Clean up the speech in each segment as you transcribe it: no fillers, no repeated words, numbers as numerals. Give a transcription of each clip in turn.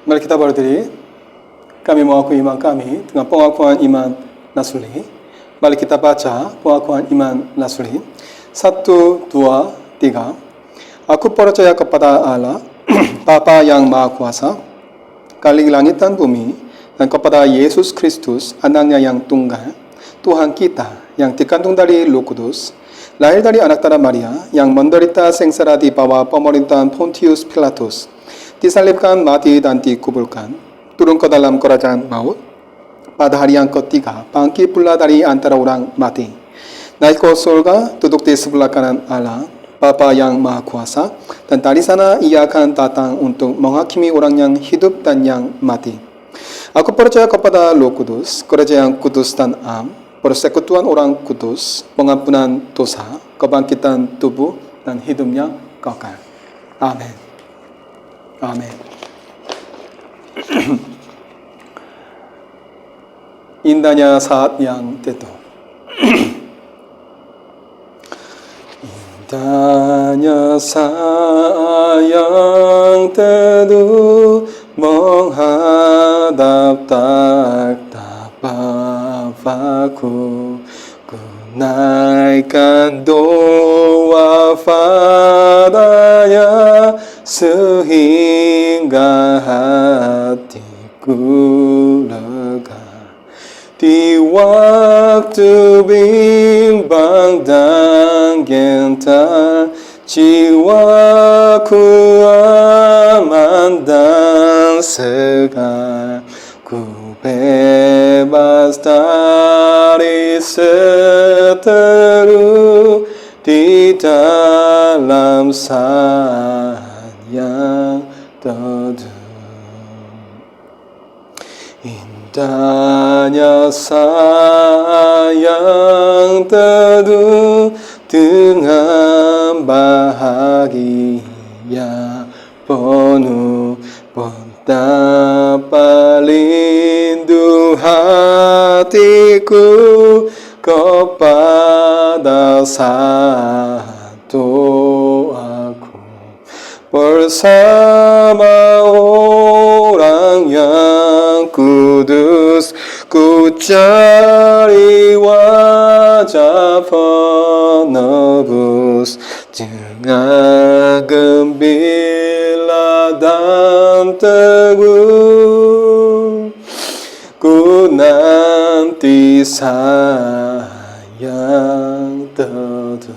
Mari kita berdiri. Kami mengaku iman kami dengan pengakuan iman Nasrani. Mari kita baca pengakuan iman Nasrani. 1, 2, 3. Aku percaya kepada Allah, Bapa yang Maha Kuasa, Khalik langit dan bumi, dan kepada Yesus Kristus, anaknya yang tunggal, Tuhan kita yang dikandung dari Roh Kudus, lahir dari anak darah Maria, yang menderita sengsara di bawah pemerintahan Pontius Pilatus, disalibkan, mati dan dikuburkan, turun ke dalam kerajaan maut, pada hari yang ketiga bangkit pula dari antara orang mati, naik ke surga, duduk di sebelah kanan Allah, Bapa yang Maha Kuasa, dan dari sana ia akan datang untuk menghakimi orang yang hidup dan yang mati. Aku percaya kepada Roh Kudus, gereja yang kudus dan am, persekutuan orang kudus, pengampunan dosa, kebangkitan tubuh, dan hidupnya kekal. Amin. Amin. Indahnya saat yang teduh. Indahnya saat yang teduh, menghadap takhta Bapa-Ku, ku naikkan doa padanya, sehingga hatiku lega. Di waktu bimbang dan gentar, jiwaku aman dan segar, ku bebas dari seteru di dalam saat yang teduh. Indahnya sayang teduh, dengan bahagia penuh, betapa rindu hatiku kepada satu aku, bersama orang yang kudus, ku cari wajah penebus, dengan gembira dan teguh, ku nanti sayang teduh.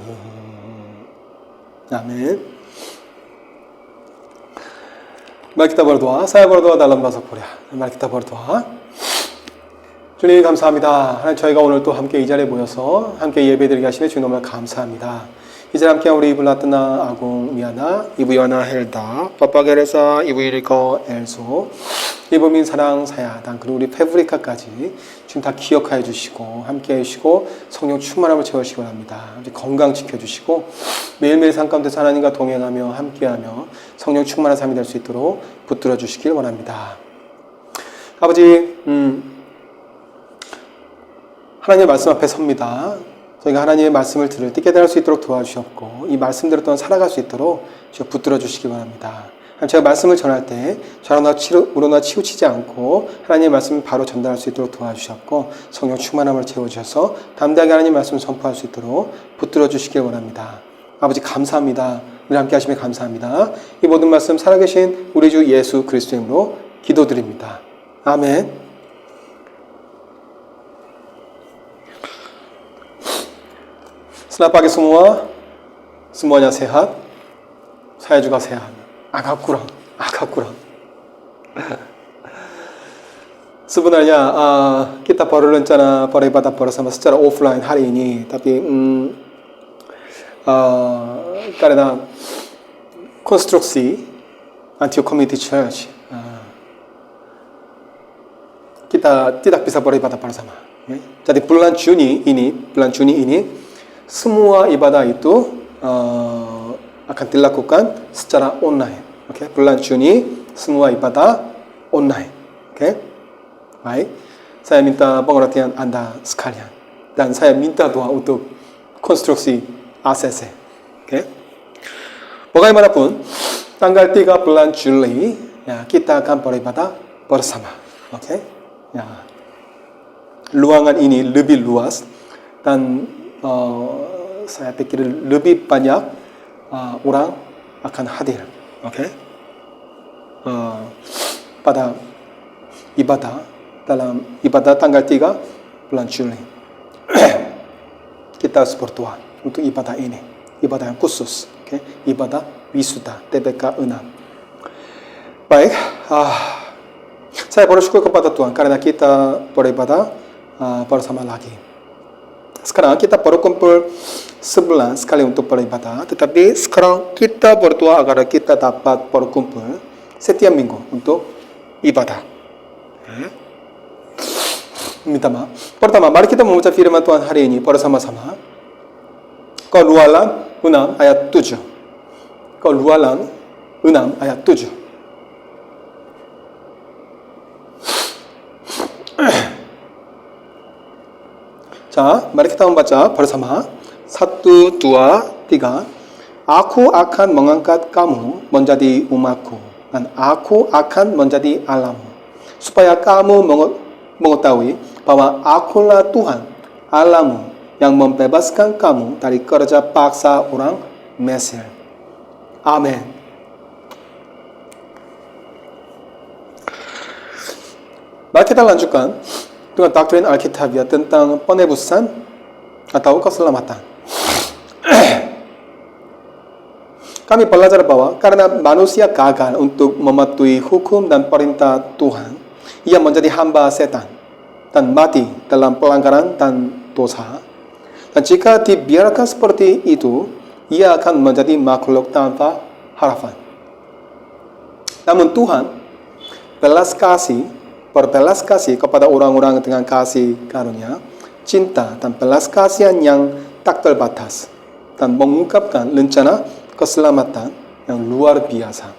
Amin. Mari kita berdoa. Saya berdoa dalam bahasa Korea. Mari kita berdoa. 주님 감사합니다. 하나님, 저희가 오늘 또 함께 이 자리에 모여서 함께 예배드리게 하시며 주님 너무 감사합니다. 이 자리에 함께 우리 블라트나 아궁 미아나 이부 요하나 헬다 빠빠게레사 이부 이리거 엘소 이부민 사랑 사야당 그리고 우리 페브리카까지 지금 다 기억하여 주시고 함께 해주시고 성령 충만함을 채우시기 바랍니다. 건강 지켜주시고 매일매일 삶 가운데서 하나님과 동행하며 함께하며 성령 충만한 삶이 될 수 있도록 붙들어 주시길 원합니다. 아버지, 하나님의 말씀 앞에 섭니다. 저희가 하나님의 말씀을 들을 때 깨달을 수 있도록 도와주셨고 이 말씀대로 또한 살아갈 수 있도록 붙들어 주시기 바랍니다. 제가 말씀을 전할 때 우러나 치우치지 않고 하나님의 말씀을 바로 전달할 수 있도록 도와주셨고 성령 충만함을 채워주셔서 담대하게 하나님의 말씀을 선포할 수 있도록 붙들어 주시길 원합니다. 아버지 감사합니다. 우리 함께 하시면 감사합니다. 이 모든 말씀 살아계신 우리 주 예수 그리스도의 이름으로 기도드립니다. 아멘. Selamat pagi semuanya sehat. Saya juga sehat. Agak kurang. Sebenarnya kita baru rencana beribadah bersama secara offline hari ini, tapi karena konstruksi Antioch Community Church, kita tidak bisa beribadah bersama. Jadi bulan Juni ini semua ibadah itu akan dilakukan secara online. Okay? Bulan Juni semua ibadah online. Okay? Baik. Saya minta pengertian Anda sekalian. Dan saya minta doa untuk konstruksi ACC. Okay? Bagaimanapun, tanggal 3 bulan Juli ya, kita akan beribadah bersama. Oke? Ya. Ruangan ini lebih luas dan saya pikir lebih banyak orang akan hadir. Oke? Pada ibadah dalam ibadah tanggal 3 bulan Juli. Kita harus berdoa untuk ibadah ini. Ibadah yang khusus. Okay? Ibadah wisuda TBK 6. Baik. Saya bersyukur kepada Tuhan karena kita beribadah bersama lagi. Sekarang kita berkumpul sebulan sekali untuk beribadah. Tetapi sekarang kita berdoa agar kita dapat berkumpul setiap minggu untuk ibadah. Minta maaf. Pertama, mari kita membaca firman Tuhan hari ini bersama-sama. Keluaran 6 ayat 7. Keluaran 6 ayat 7. 자, mari kita membaca bersama. 1, 2, 3. Aku akan mengangkat kamu menjadi umatku dan aku akan menjadi Allahmu, supaya kamu mengetahui bahwa akulah Tuhan Allahmu yang membebaskan kamu dari kerja paksa orang Mesir. Amin. Mari kita lanjutkan dengan doktrin Alkitabia tentang penebusan atau keselamatan. Kami belajar bahwa karena manusia gagal untuk mematuhi hukum dan perintah Tuhan, ia menjadi hamba setan dan mati dalam pelanggaran dan dosa. Dan jika dibiarkan seperti itu, ia akan menjadi makhluk tanpa harapan. Namun Tuhan berbelas kasih kepada orang-orang dengan kasih karunia, cinta dan belas kasihan yang tak terbatas, dan mengungkapkan rencana keselamatan yang luar biasa.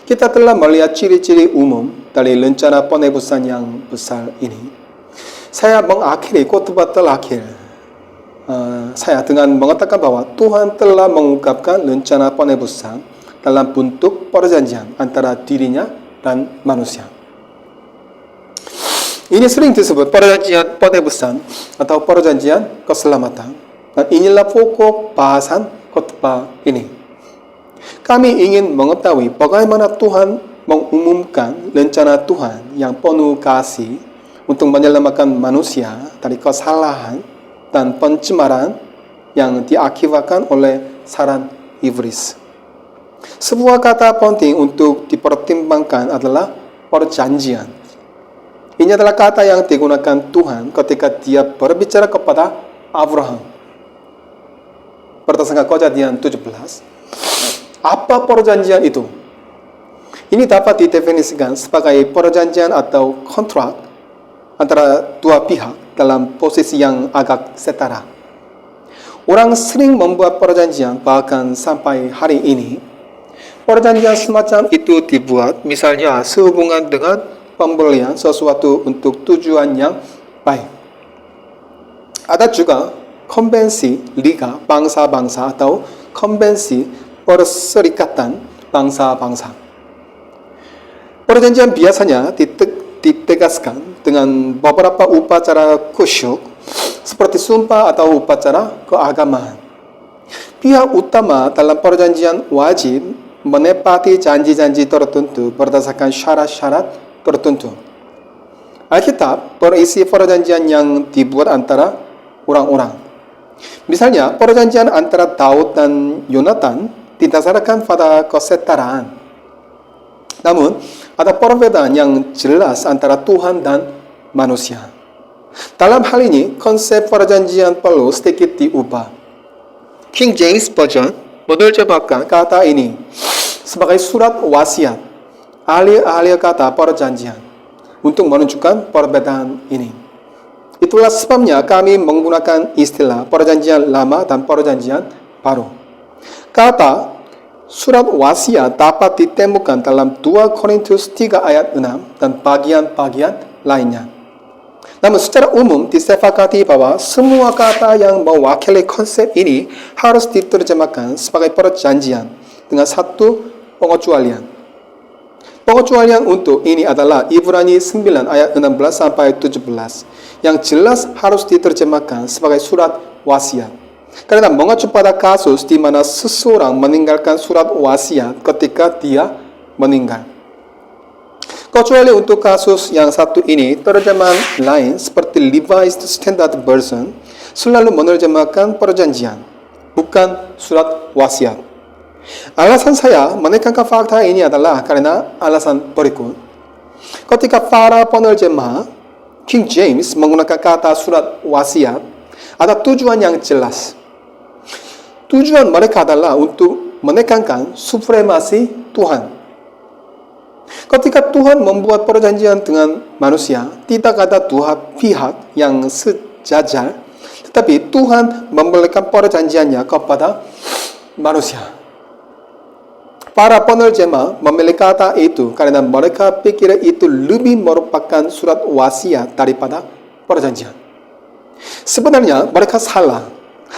Kita telah melihat ciri-ciri umum dari rencana penebusan yang besar ini. Saya mengakhiri khotbah terakhir saya dengan mengatakan bahwa Tuhan telah mengungkapkan rencana penebusan dalam bentuk perjanjian antara dirinya dan manusia. Ini sering disebut perjanjian penebusan atau perjanjian keselamatan. Dan inilah pokok bahasan khotbah ini. Kami ingin mengetahui bagaimana Tuhan mengumumkan rencana Tuhan yang penuh kasih untuk menyelamatkan manusia dari kesalahan dan pencemaran yang diakibatkan oleh saran iblis. Sebuah kata penting untuk dipertimbangkan adalah perjanjian. Ini adalah kata yang digunakan Tuhan ketika Dia berbicara kepada Abraham. Berdasarkan Kejadian 17. Apa perjanjian itu? Ini dapat didefinisikan sebagai perjanjian atau kontrak antara dua pihak dalam posisi yang agak setara. Orang sering membuat perjanjian bahkan sampai hari ini. Perjanjian semacam itu dibuat misalnya sehubungan dengan pembelian sesuatu untuk tujuan yang baik. Ada juga konvensi liga bangsa-bangsa atau konvensi perserikatan bangsa-bangsa. Perjanjian biasanya ditegaskan dengan beberapa upacara khusyuk seperti sumpah atau upacara keagamaan. Pihak utama dalam perjanjian wajib menepati janji-janji tertentu berdasarkan syarat-syarat tertentu. Alkitab berisi perjanjian yang dibuat antara orang-orang. Misalnya, perjanjian antara Daud dan Yonatan didasarkan pada kesetaraan. Namun, ada perbedaan yang jelas antara Tuhan dan manusia. Dalam hal ini, konsep perjanjian perlu sedikit diubah. King James Version menerjemahkan kata ini sebagai surat wasiat, alih-alih kata perjanjian, untuk menunjukkan perbedaan ini. Itulah sebabnya kami menggunakan istilah perjanjian lama dan perjanjian baru. Kata surat wasiat dapat ditemukan dalam 2 Korintus 3 ayat 6 dan bagian-bagian lainnya. Namun secara umum disepakati bahwa semua kata yang mewakili konsep ini harus diterjemahkan sebagai perjanjian dengan satu pengecualian. Pengecualian untuk ini adalah Ibrani 9 ayat 16 sampai 17 yang jelas harus diterjemahkan sebagai surat wasiat. Karena mengacu pada kasus di mana seseorang meninggalkan surat wasiat ketika dia meninggal. Kecuali untuk kasus yang satu ini, terjemahan lain seperti Revised Standard Version selalu menerjemahkan perjanjian, bukan surat wasiat. Alasan saya menekankan fakta ini adalah karena alasan berikut. Ketika para penerjemah King James menggunakan kata surat wasiat, ada tujuan yang jelas. Tujuan mereka adalah untuk menekankan supremasi Tuhan. Ketika Tuhan membuat perjanjian dengan manusia, tidak ada dua pihak yang sejajar, tetapi Tuhan memberikan perjanjiannya kepada manusia. Para penerjemah memilih kata itu karena mereka pikir itu lebih merupakan surat wasiat daripada perjanjian. Sebenarnya mereka salah,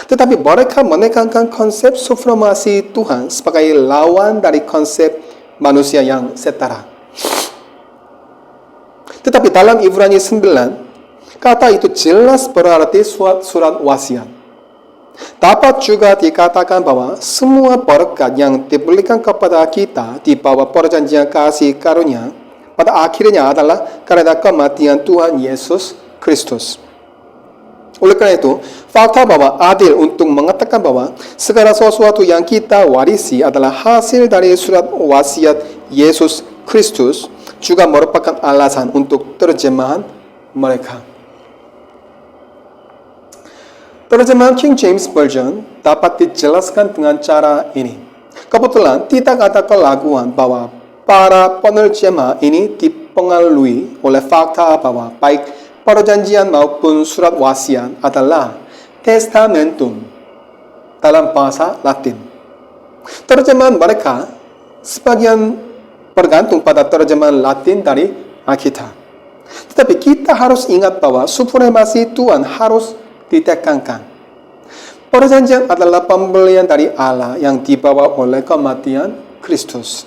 tetapi mereka menekankan konsep supremasi Tuhan sebagai lawan dari konsep manusia yang setara. Tetapi dalam Ibrani 9, kata itu jelas berarti surat wasiat. Dapat juga dikatakan bahwa semua berkat yang diberikan kepada kita di bawah perjanjian kasih karunia pada akhirnya adalah karena kematian Tuhan Yesus Kristus. Oleh karena itu, fakta bahwa adil untuk mengatakan bahwa segala sesuatu yang kita warisi adalah hasil dari surat wasiat Yesus Kristus juga merupakan alasan untuk terjemahan mereka. Terjemahan King James Version dapat dijelaskan dengan cara ini. Kebetulan tidak ada keraguan bahwa para penerjemah ini dipengaruhi oleh fakta bahwa baik perjanjian maupun surat wasiat adalah testamentum dalam bahasa Latin. Terjemahan mereka sebagian bergantung pada terjemahan Latin dari Alkitab. Tetapi kita harus ingat bahwa supremasi Tuhan harus ditekankan. Perjanjian adalah pembelian dari Allah yang dibawa oleh kematian Kristus.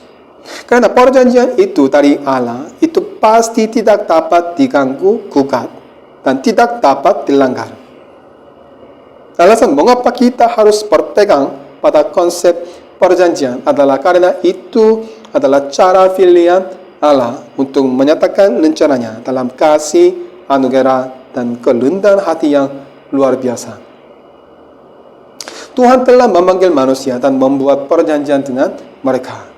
Karena perjanjian itu dari Allah, itu pasti tidak dapat diganggu gugat dan tidak dapat dilanggar. Alasan mengapa kita harus berpegang pada konsep perjanjian adalah karena itu adalah cara pilihan Allah untuk menyatakan rencananya dalam kasih, anugerah, dan kerendahan hati yang luar biasa. Tuhan telah memanggil manusia dan membuat perjanjian dengan mereka.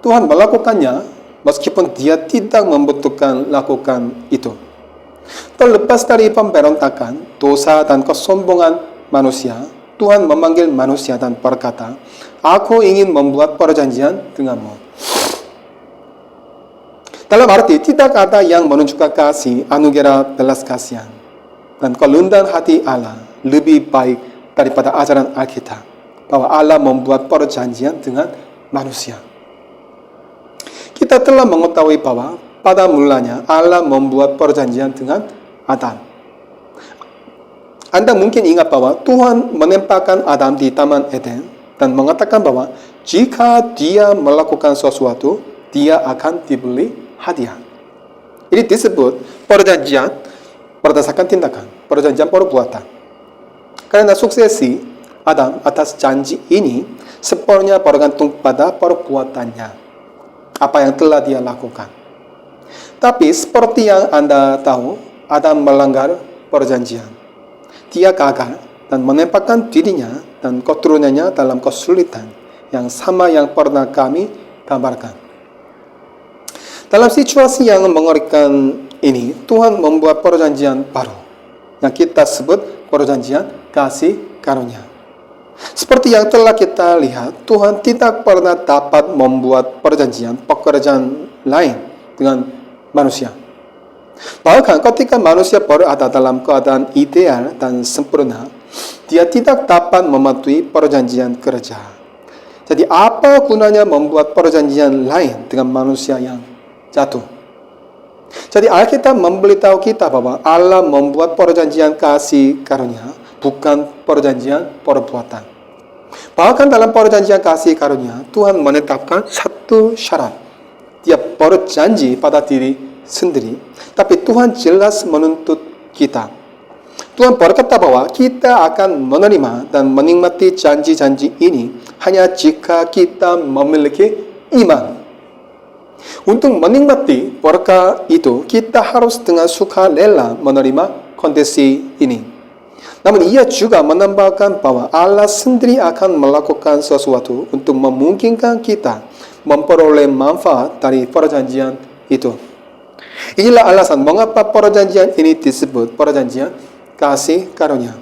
Tuhan melakukannya meskipun dia tidak membutuhkan lakukan itu. Terlepas dari pemberontakan, dosa, dan kesombongan manusia, Tuhan memanggil manusia dan berkata, "Aku ingin membuat perjanjian denganmu." Dalam arti tidak ada yang menunjukkan kasih, anugerah, belas kasihan, dan kerendahan hati Allah lebih baik daripada ajaran Alkitab bahwa Allah membuat perjanjian dengan manusia. Kita telah mengetahui bahwa pada mulanya Allah membuat perjanjian dengan Adam. Anda mungkin ingat bahwa Tuhan menempatkan Adam di Taman Eden dan mengatakan bahwa jika dia melakukan sesuatu, dia akan diberi hadiah. Ini disebut perjanjian berdasarkan tindakan, perjanjian perbuatan. Karena suksesi Adam atas janji ini sepenuhnya bergantung pada perbuatannya, apa yang telah dia lakukan. Tapi seperti yang Anda tahu, Adam melanggar perjanjian. Dia gagal dan menempatkan dirinya dan keturunannya dalam kesulitan yang sama yang pernah kami gambarkan. Dalam situasi yang mengerikan ini, Tuhan membuat perjanjian baru yang kita sebut perjanjian kasih karunia. Seperti yang telah kita lihat, Tuhan tidak pernah dapat membuat perjanjian pekerjaan lain dengan manusia. Bahkan ketika manusia berada dalam keadaan ideal dan sempurna, dia tidak dapat mematuhi perjanjian kerja. Jadi apa gunanya membuat perjanjian lain dengan manusia yang jatuh? Jadi Alkitab memberitahu kita bahwa Allah membuat perjanjian kasih karunia, bukan perjanjian perbuatan. Bahkan dalam perjanjian kasih karunia, Tuhan menetapkan satu syarat. dia berjanji pada diri sendiri, tapi Tuhan jelas menuntut kita. Tuhan berkata bahwa kita akan menerima dan menikmati janji-janji ini hanya jika kita memiliki iman. Untuk menikmati berkat itu, kita harus dengan sukarela menerima kondisi ini. Namun ia juga menambahkan bahwa Allah sendiri akan melakukan sesuatu untuk memungkinkan kita memperoleh manfaat dari perjanjian itu. Inilah alasan mengapa perjanjian ini disebut perjanjian kasih karunia.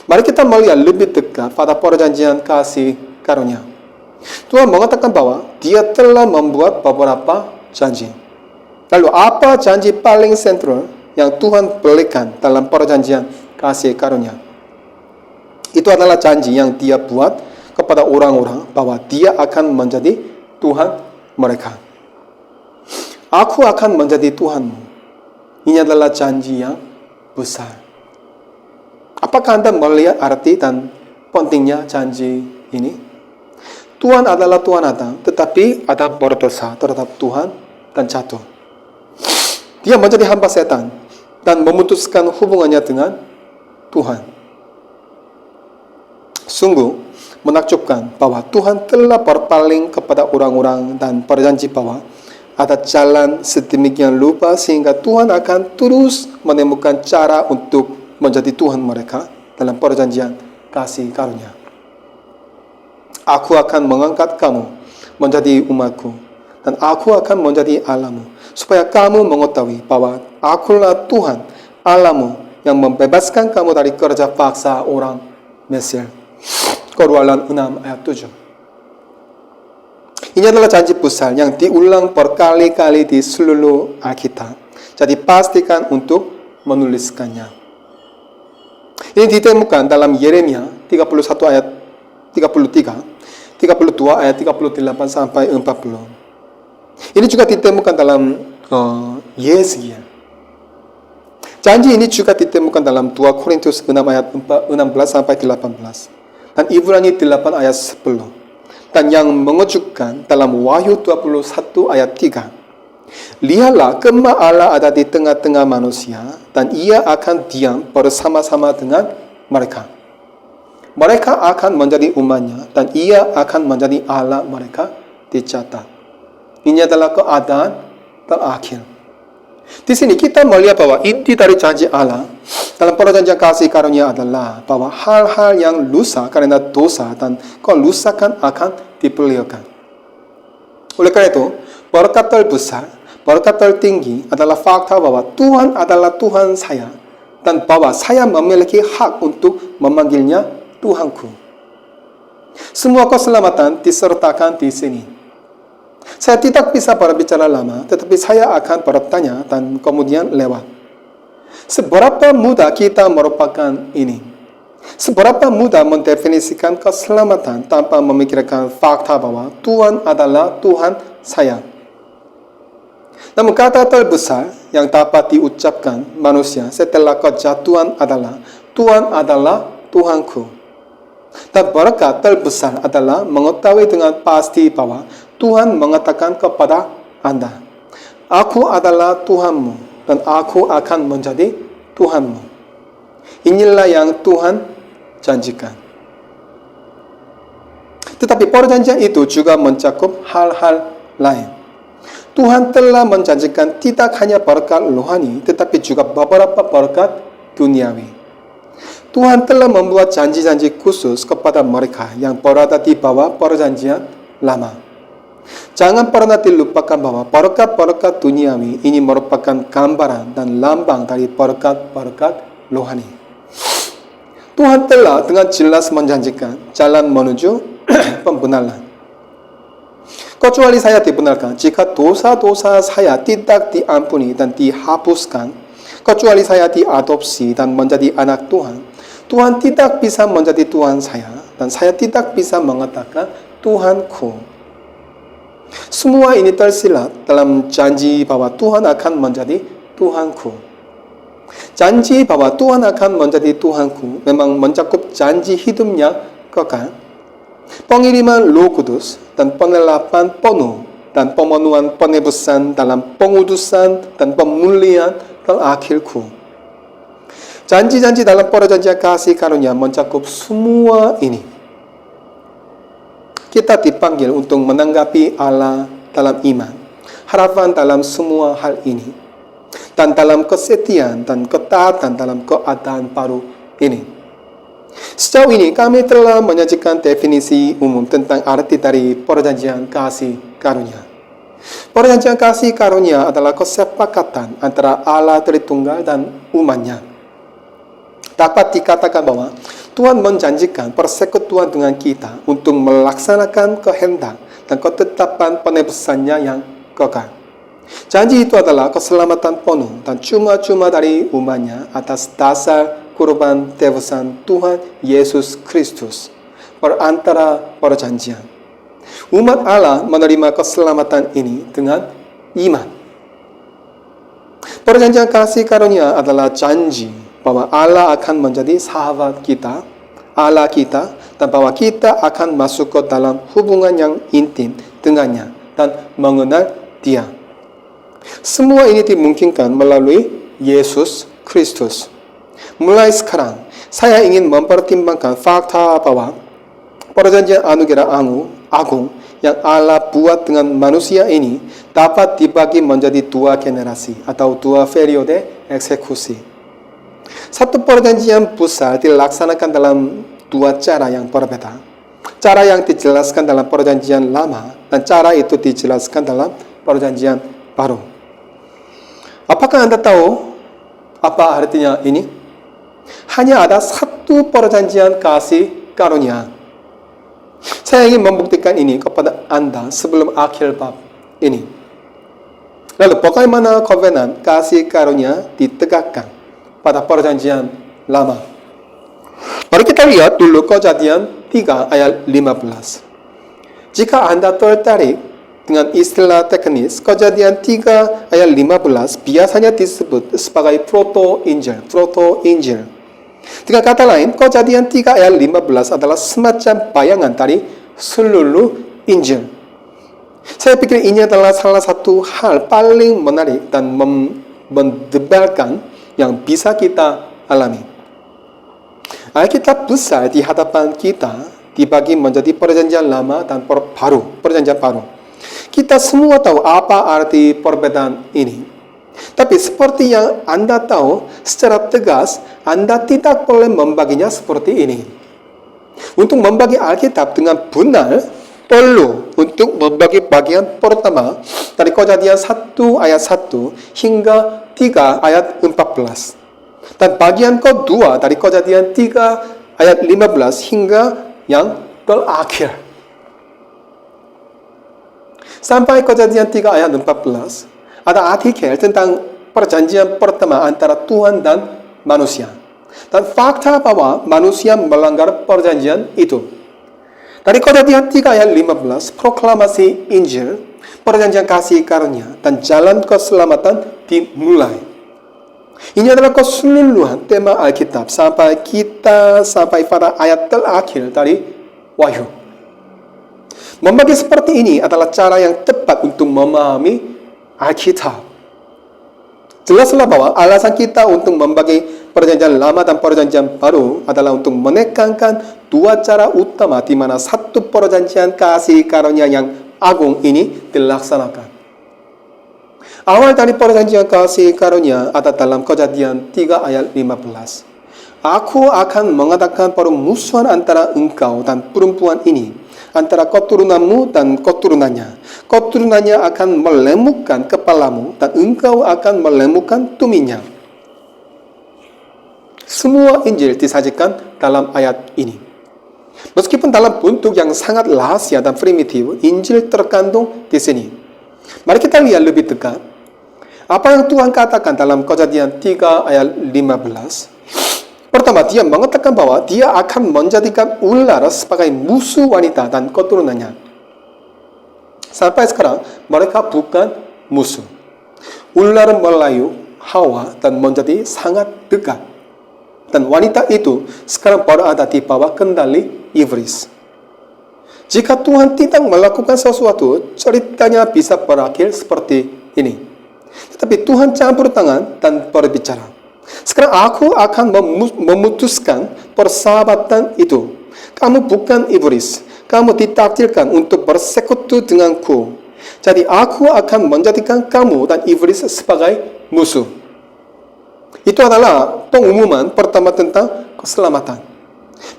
Mari kita melihat lebih dekat pada perjanjian kasih karunia. Tuhan mengatakan bahwa Dia telah membuat beberapa janji. Lalu apa janji paling sentral yang Tuhan berikan dalam perjanjian kasih karunia? Itu adalah janji yang Dia buat kepada orang-orang bahwa Dia akan menjadi Tuhan mereka. Aku akan menjadi Tuhanmu. Ini adalah janji yang besar. Apakah Anda melihat arti dan pentingnya janji ini? Tuhan adalah Tuhan Adam, tetapi Adam berdosa terhadap Tuhan dan jatuh. Dia menjadi hamba setan dan memutuskan hubungannya dengan Tuhan. Sungguh menakjubkan bahwa Tuhan telah berpaling kepada orang-orang dan berjanji bahwa ada jalan sedemikian rupa sehingga Tuhan akan terus menemukan cara untuk menjadi Tuhan mereka dalam perjanjian kasih karunia. Aku akan mengangkat kamu menjadi umatku, dan aku akan menjadi Allahmu, supaya kamu mengetahui bahwa akulah Tuhan Allahmu yang membebaskan kamu dari kerja paksa orang Mesir. Keluaran 6 ayat 7. Ini adalah janji besar yang diulang berkali-kali di seluruh Alkitab. Jadi pastikan untuk menuliskannya. Ini ditemukan dalam Yeremia 31 ayat 33, 32 ayat 38 sampai 40. Ini juga ditemukan dalam Yesaya. Janji ini juga ditemukan dalam 2 Korintus 6 ayat 16 sampai 18 dan Ibrani 8 ayat 10. Dan yang mengejutkan dalam Wahyu 21 ayat 3. Lihatlah, kemah Allah ada di tengah-tengah manusia dan ia akan diam bersama-sama dengan mereka. Mereka akan menjadi umatnya dan ia akan menjadi Allah mereka dicatat. Ini adalah keadaan terakhir. Di sini kita melihat bahwa inti dari janji Allah dalam perjanjian kasih karunia adalah bahwa hal-hal yang rusak karena dosa dan kerusakan akan dipulihkan. Oleh karena itu, berkat terbesar, berkat tertinggi adalah fakta bahwa Tuhan adalah Tuhan saya dan bahwa saya memiliki hak untuk memanggilnya Tuhanku. Semua keselamatan disertakan di sini. Saya tidak bisa berbicara lama, tetapi saya akan bertanya dan kemudian lewat. Seberapa mudah kita merupakan ini? Seberapa mudah mendefinisikan keselamatan tanpa memikirkan fakta bahwa Tuhan adalah Tuhan saya? Namun kata terbesar yang dapat diucapkan manusia setelah kejatuhan adalah Tuhan adalah Tuhanku. Dan berkat terbesar adalah mengetahui dengan pasti bahwa Tuhan mengatakan kepada Anda, aku adalah Tuhanmu dan aku akan menjadi Tuhanmu. Inilah yang Tuhan janjikan. Tetapi perjanjian itu juga mencakup hal-hal lain. Tuhan telah menjanjikan tidak hanya berkat rohani, tetapi juga beberapa berkat duniawi. Tuhan telah membuat janji-janji khusus kepada mereka yang berada di bawah perjanjian lama. Jangan pernah dilupakan bahwa berkat-berkat duniawi ini merupakan gambaran dan lambang dari berkat-berkat rohani. Tuhan telah dengan jelas menjanjikan jalan menuju pembenaran. Kecuali saya dibenarkan jika dosa-dosa saya tidak diampuni dan dihapuskan, kecuali saya diadopsi dan menjadi anak Tuhan, Tuhan tidak bisa menjadi Tuhan saya dan saya tidak bisa mengatakan Tuhanku. Semua ini tersirat dalam janji bahwa Tuhan akan menjadi Tuhanku. Janji bahwa Tuhan akan menjadi Tuhanku memang mencakup janji hidupnya kekal, pengiriman Roh Kudus dan penerapan penuh dan pemenuhan penebusan dalam pengudusan dan pemulihan terakhirku. Janji-janji dalam perjanjian kasih karunia mencakup semua ini. Kita dipanggil untuk menanggapi Allah dalam iman, harapan dalam semua hal ini, dan dalam kesetiaan dan ketaatan dalam keadaan baru ini. Sejauh ini kami telah menyajikan definisi umum tentang arti dari perjanjian kasih karunia. Perjanjian kasih karunia adalah kesepakatan antara Allah Tritunggal dan umatnya. Dapat dikatakan bahwa Tuhan menjanjikan persekutuan dengan kita untuk melaksanakan kehendak dan ketetapan penebusannya yang kekal. Janji itu adalah keselamatan penuh dan cuma-cuma dari umatnya atas dasar kurban tebusan Tuhan Yesus Kristus perantara perjanjian. Umat Allah menerima keselamatan ini dengan iman. Perjanjian kasih karunia adalah janji bahwa Allah akan menjadi sahabat kita, Allah kita, dan bahwa kita akan masuk ke dalam hubungan yang intim dengannya dan mengenal Dia. Semua ini dimungkinkan melalui Yesus Kristus. Mulai sekarang, saya ingin mempertimbangkan fakta bahwa perjanjian anugerah agung yang Allah buat dengan manusia ini dapat dibagi menjadi dua generasi atau dua periode eksekusi. Satu perjanjian besar dilaksanakan dalam dua cara yang berbeda. Cara yang dijelaskan dalam perjanjian lama dan cara itu dijelaskan dalam perjanjian baru. Apakah Anda tahu apa artinya ini? Hanya ada satu perjanjian kasih karunia. Saya ingin membuktikan ini kepada Anda sebelum akhir bab ini. Lalu bagaimana kovenan kasih karunia ditegakkan pada perjanjian lama? Mari kita lihat dulu Kejadian 3 ayat 15. Jika Anda tertarik dengan istilah teknis, Kejadian 3 ayat 15 biasanya disebut sebagai proto-injil. Dengan kata lain, Kejadian 3 ayat 15 adalah semacam bayangan dari seluruh Injil. Saya pikir ini adalah salah satu hal paling menarik dan mendebarkan yang bisa kita alami. Alkitab besar di hadapan kita dibagi menjadi perjanjian lama dan perjanjian baru. Kita semua tahu apa arti perbedaan ini. Tapi seperti yang Anda tahu, secara tegas, Anda tidak boleh membaginya seperti ini. Untuk membagi Alkitab dengan benar, perlu untuk membagi bagian pertama dari Kejadian 1 ayat 1 hingga 3 ayat 14. Dan bagian kedua dari Kejadian 3 ayat 15 hingga yang terakhir. Sampai Kejadian 3 ayat 14, ada artikel tentang perjanjian pertama antara Tuhan dan manusia. Dan fakta bahwa manusia melanggar perjanjian itu. Dari Kejadian 3 ayat 15, proklamasi Injil, perjanjian kasih karunia, dan jalan keselamatan dimulai. Ini adalah keseluruhan tema Alkitab sampai pada ayat terakhir dari Wahyu. Membagi seperti ini adalah cara yang tepat untuk memahami Alkitab. Jelaslah bahwa alasan kita untuk membagi perjanjian lama dan perjanjian baru adalah untuk menekankan dua cara utama di mana satu perjanjian kasih karunia yang agung ini dilaksanakan. Awal dari perjanjian kasih karunia ada dalam Kejadian 3 ayat 15. Aku akan mengadakan permusuhan antara engkau dan perempuan ini, antara keturunanmu dan keturunannya. Keturunannya akan melemukkan kepalamu dan engkau akan melemukkan tuminya. Semua Injil disajikan dalam ayat ini. Meskipun dalam bentuk yang sangat rahasia dan primitif, Injil terkandung di sini. Mari kita lihat lebih dekat. Apa yang Tuhan katakan dalam Kejadian 3 ayat 15? Pertama, dia mengatakan bahwa dia akan menjadikan ular sebagai musuh wanita dan keturunannya. Sampai sekarang, mereka bukan musuh. Ular melayu Hawa dan menjadi sangat dekat. Dan wanita itu sekarang berada di bawah kendali iblis. Jika Tuhan tidak melakukan sesuatu, ceritanya bisa berakhir seperti ini. Tetapi Tuhan campur tangan dan berbicara. Sekarang aku akan memutuskan persahabatan itu. Kamu bukan iblis. Kamu ditakdirkan untuk bersekutu denganku. Jadi aku akan menjadikan kamu dan iblis sebagai musuh. Itu adalah pengumuman pertama tentang keselamatan.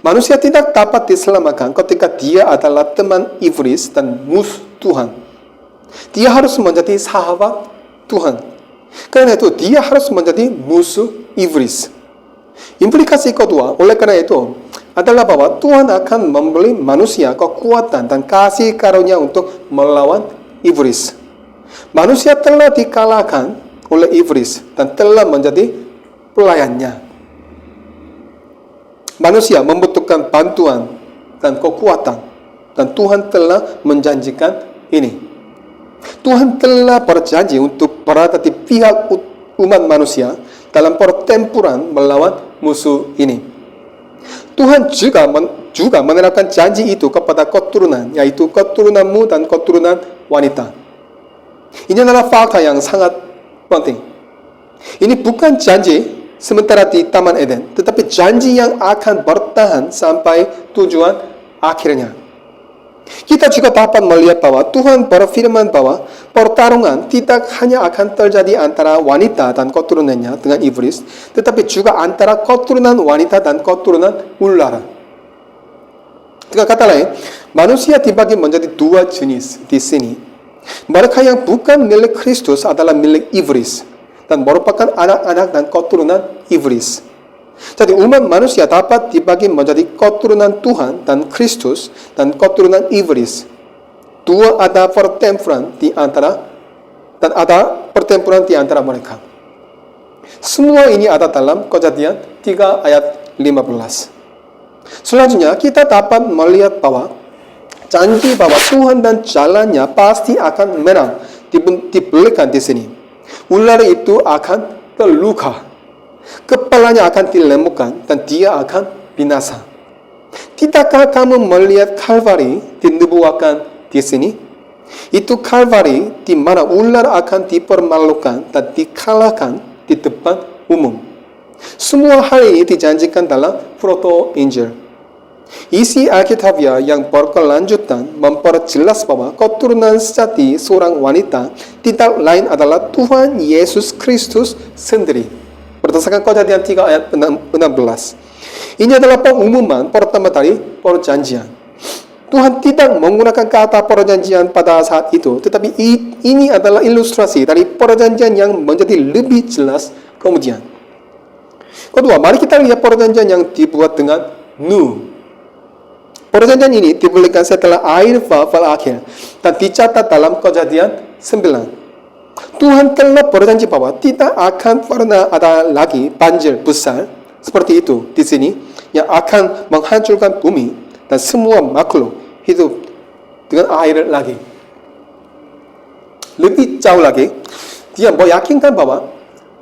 Manusia tidak dapat diselamatkan ketika dia adalah teman iblis dan musuh Tuhan. Dia harus menjadi sahabat Tuhan. Karena itu dia harus menjadi musuh iblis. Implikasi kedua, oleh karena itu, adalah bahwa Tuhan akan memberi manusia kekuatan dan kasih karunia untuk melawan iblis. Manusia telah dikalahkan oleh iblis dan telah menjadi pelayannya. Manusia membutuhkan bantuan dan kekuatan, dan Tuhan telah menjanjikan ini. Tuhan telah berjanji untuk berada di pihak umat manusia dalam pertempuran melawan musuh ini. Tuhan juga menerapkan janji itu kepada keturunan, yaitu keturunanmu dan keturunan wanita. Ini adalah fakta yang sangat penting. Ini bukan janji sementara di Taman Eden, tetapi janji yang akan bertahan sampai tujuan akhirnya. Kita juga dapat melihat bahwa Tuhan berfirman bahwa pertarungan tidak hanya akan terjadi antara wanita dan keturunannya dengan iblis, tetapi juga antara keturunan wanita dan keturunan ular. Dengan kata lain, manusia dibagi menjadi dua jenis di sini. Mereka yang bukan milik Kristus adalah milik iblis dan merupakan anak-anak dan keturunan iblis. Jadi umat manusia dapat dibagi menjadi keturunan Tuhan dan Kristus dan keturunan iblis. Dua ada pertempuran di antara mereka. Semua ini ada dalam Kejadian 3 ayat 15. Selanjutnya kita dapat melihat bahwa janji bahwa Tuhan dan jalannya pasti akan menang diberikan di sini. Ular itu akan terluka. Kepalanya akan dilemukkan dan dia akan binasa. Tidakkah kamu melihat Kalvari dinubuatkan di sini? Itu Kalvari di mana ular akan dipermalukan dan dikalahkan di depan umum. Semua hal ini dijanjikan dalam proto-injil. Isi Alkitabiah yang berkelanjutan memperjelas bahwa keturunan sejati seorang wanita tidak lain adalah Tuhan Yesus Kristus sendiri. Berdasarkan Kejadian 3 ayat 16. Ini adalah pengumuman pertama dari perjanjian. Tuhan tidak menggunakan kata perjanjian pada saat itu, tetapi ini adalah ilustrasi dari perjanjian yang menjadi lebih jelas kemudian. Kedua, mari kita lihat perjanjian yang dibuat dengan Nu. Perjanjian ini diberikan setelah air berakhir dan dicatat dalam Kejadian 9. Tuhan telah berjanji bahwa tidak akan pernah ada lagi banjir besar seperti itu di sini yang akan menghancurkan bumi dan semua makhluk hidup dengan air lagi. Lebih jauh lagi, dia meyakinkan bahwa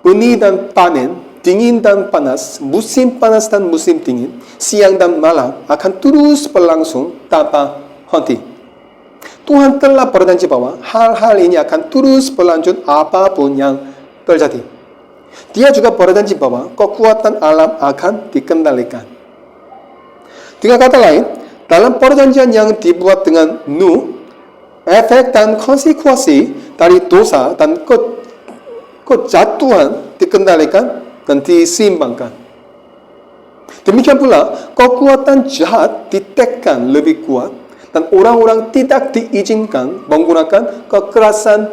benih dan panen, dingin dan panas, musim panas dan musim dingin, siang dan malam akan terus berlangsung tanpa henti. Tuhan telah berjanji bahwa hal-hal ini akan terus berlanjut apapun yang terjadi. Dia juga berjanji bahwa kekuatan alam akan dikendalikan. Dengan kata lain, dalam perjanjian yang dibuat dengan Nu, efek dan konsekuensi dari dosa dan kejatuhan dikendalikan dan diseimbangkan. Demikian pula, kekuatan jahat ditekan lebih kuat dan orang-orang tidak diizinkan menggunakan kekerasan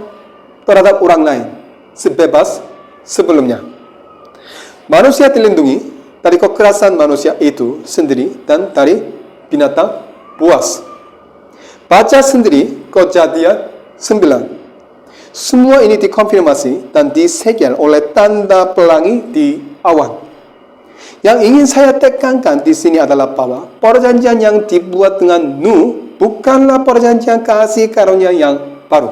terhadap orang lain sebebas sebelumnya. Manusia dilindungi dari kekerasan manusia itu sendiri dan dari binatang buas. Baca sendiri Kejadian 9. Semua ini dikonfirmasi dan disegel oleh tanda pelangi di awan. Yang ingin saya tekankan di sini adalah bahwa perjanjian yang dibuat dengan Nu bukanlah perjanjian kasih karunia yang baru.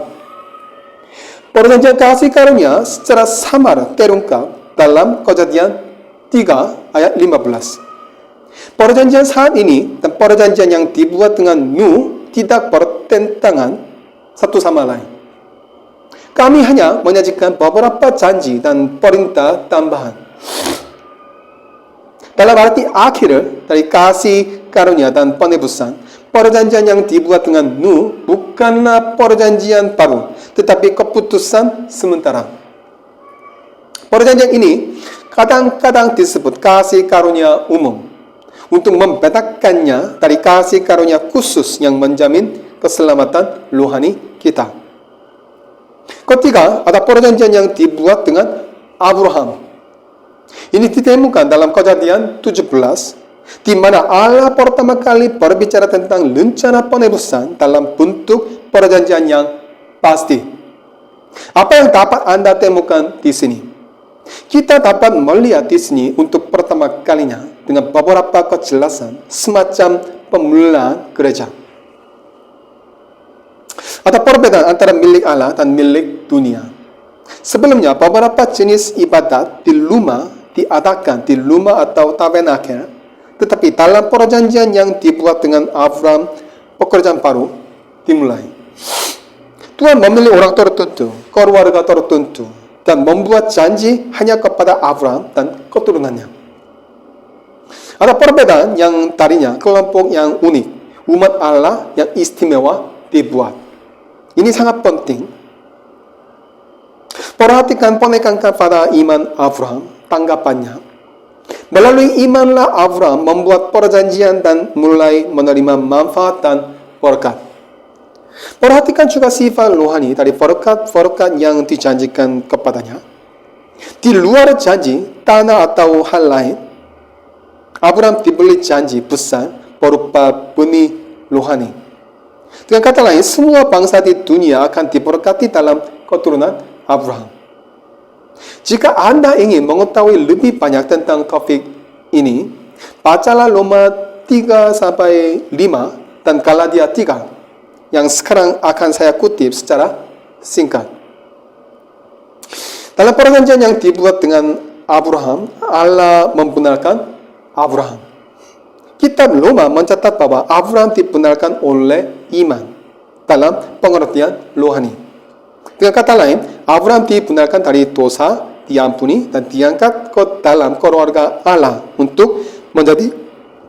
Perjanjian kasih karunia secara samar terungkap dalam Kejadian 3 ayat 15. Perjanjian saat ini dan perjanjian yang dibuat dengan Nu tidak bertentangan satu sama lain. Kami hanya menyajikan beberapa janji dan perintah tambahan. Dalam arti akhir dari kasih karunia dan penebusan, perjanjian yang dibuat dengan Nuh bukanlah perjanjian baru, tetapi keputusan sementara. Perjanjian ini kadang-kadang disebut kasih karunia umum untuk membedakannya dari kasih karunia khusus yang menjamin keselamatan rohani kita. Ketiga, ada perjanjian yang dibuat dengan Abraham. Ini ditemukan dalam Kejadian 17, di mana Allah pertama kali berbicara tentang rencana penebusan dalam bentuk perjanjian yang pasti. Apa yang dapat Anda temukan di sini? Kita dapat melihat di sini untuk pertama kalinya dengan beberapa kejelasan semacam pemulaan gereja. Ada perbedaan antara milik Allah dan milik dunia. Sebelumnya, beberapa jenis ibadat di rumah diadakan di rumah atau tabernakel, tetapi dalam perjanjian yang dibuat dengan Abraham, pekerjaan baru dimulai. Tuhan memilih orang tertentu, keluarga tertentu, dan membuat janji hanya kepada Abraham dan keturunannya. Ada perbedaan yang tadinya kelompok yang unik, umat Allah yang istimewa dibuat. Ini sangat penting. Perhatikan penekankan pada iman Abraham, tanggapannya. Melalui imanlah Abraham membuat perjanjian dan mulai menerima manfaat dan berkat. Perhatikan juga sifat rohani dari berkat-berkat yang dijanjikan kepadanya. Di luar janji, tanah atau hal lain, Abraham diberi janji besar berupa benih rohani. Dengan kata lain, semua bangsa di dunia akan diberkati dalam keturunan Abraham. Jika Anda ingin mengetahui lebih banyak tentang topik ini, bacalah Roma 3-5 dan Galatia 3 yang sekarang akan saya kutip secara singkat. Dalam perjanjian yang dibuat dengan Abraham, Allah membenarkan Abraham. Kitab Roma mencatat bahwa Abraham dibenarkan oleh iman dalam pengertian rohani. Dengan kata lain, Abraham dibenarkan dari dosa, diampuni, dan diangkat ke dalam keluarga Allah untuk menjadi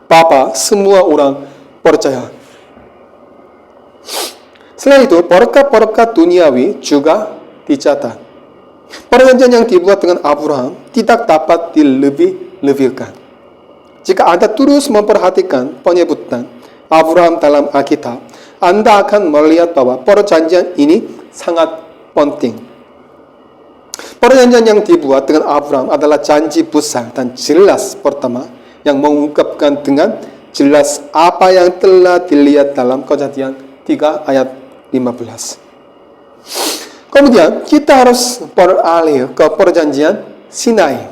bapa semua orang percaya. Selain itu, berkat-berkat duniawi juga dicatat. Perjanjian yang dibuat dengan Abraham tidak dapat dilebih-lebihkan. Jika Anda terus memperhatikan penyebutan Abraham dalam Alkitab, Anda akan melihat bahwa perjanjian ini sangat penting. Perjanjian yang dibuat dengan Abraham adalah janji besar dan jelas pertama yang mengungkapkan dengan jelas apa yang telah dilihat dalam Kejadian 3 ayat 15. Kemudian kita harus beralih ke perjanjian Sinai.